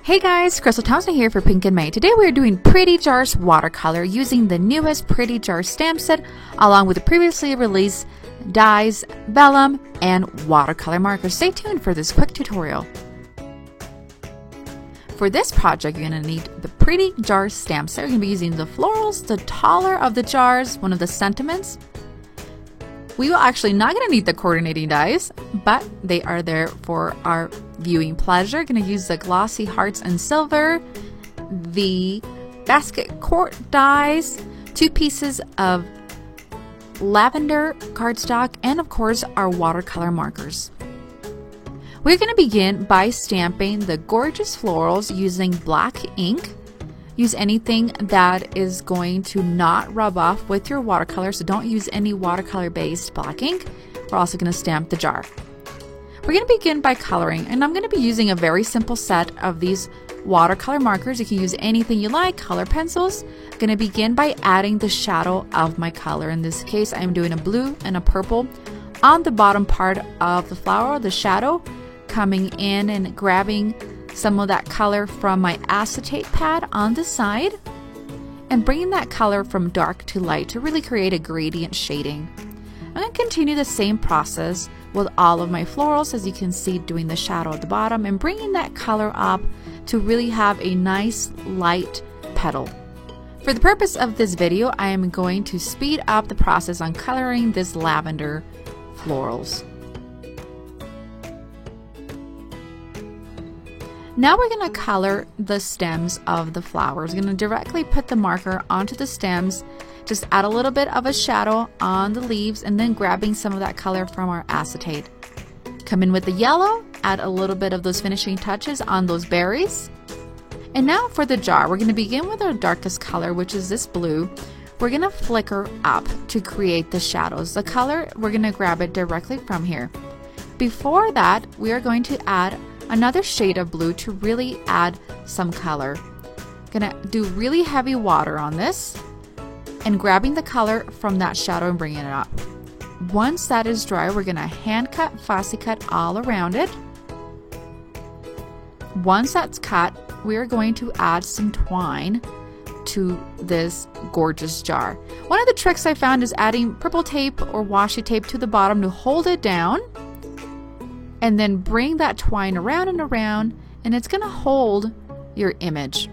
Hey guys, Crystal Thompson here for Pink and May. Today we are doing Pretty Jars watercolor using the newest Pretty Jars stamp set along with the previously released dies, vellum, and watercolor markers. Stay tuned for this quick tutorial. For this project, you're going to need the Pretty Jars stamp set. You're going to be using the florals, the taller of the jars, one of the sentiments. We will actually not going to need the coordinating dies, but they are there for our viewing pleasure. Going to use the glossy hearts and silver, the basket court dies, 2 pieces of lavender cardstock, and of course our watercolor markers. We're going to begin by stamping the gorgeous florals using black ink. Use anything that is going to not rub off with your watercolor, so don't use any watercolor based black ink. We're also going to stamp the jar. We're going to begin by coloring, and I'm going to be using a very simple set of these watercolor markers. You can use anything you like, color pencils. I'm going to begin by adding the shadow of my color. In this case, I'm doing a blue and a purple on the bottom part of the flower, the shadow, coming in and grabbing some of that color from my acetate pad on the side and bringing that color from dark to light to really create a gradient shading. I'm going to continue the same process with all of my florals, as you can see, doing the shadow at the bottom and bringing that color up to really have a nice light petal. For the purpose of this video, I am going to speed up the process on coloring this lavender florals. Now we're going to color the stems of the flowers. We're going to directly put the marker onto the stems, just add a little bit of a shadow on the leaves, and then grabbing some of that color from our acetate. Come in with the yellow, add a little bit of those finishing touches on those berries. And now for the jar, we're going to begin with our darkest color, which is this blue. We're going to flicker up to create the shadows. The color, we're going to grab it directly from here. Before that, we are going to add another shade of blue to really add some color. Gonna do really heavy water on this and grabbing the color from that shadow and bringing it up. Once that is dry, we're gonna hand cut, fussy cut all around it. Once that's cut, we are going to add some twine to this gorgeous jar. One of the tricks I found is adding purple tape or washi tape to the bottom to hold it down, and then bring that twine around and around, and it's going to hold your image.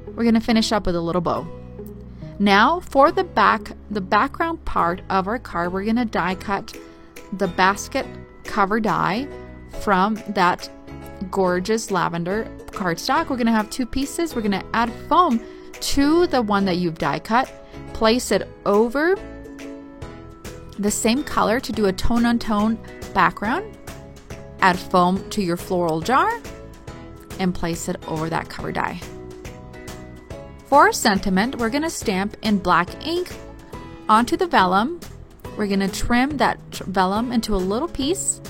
We're going to finish up with a little bow. Now for the background part of our card, we're going to die cut the basket cover die from that gorgeous lavender cardstock. We're going to have 2 pieces. We're going to add foam to the one that you've die cut, place it over the same color to do a tone-on-tone background, add foam to your floral jar, and place it over that cover die. For our sentiment, we're going to stamp in black ink onto the vellum. We're going to trim that vellum into a little piece,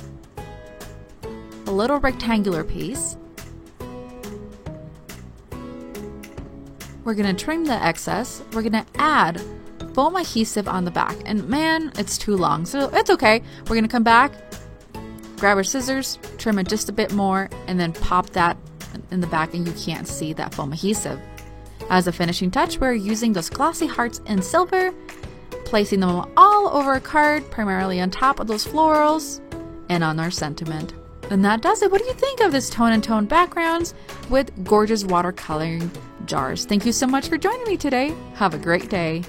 a little rectangular piece. We're going to trim the excess. We're going to add foam adhesive on the back, and man, it's too long, so it's okay. We're gonna come back, grab our scissors, trim it just a bit more, and then pop that in the back, and you can't see that foam adhesive. As a finishing touch, we're using those glossy hearts in silver, placing them all over our card, primarily on top of those florals and on our sentiment. And that does it. What do you think of this tone-and-tone backgrounds with gorgeous watercoloring jars? Thank you so much for joining me today. Have a great day.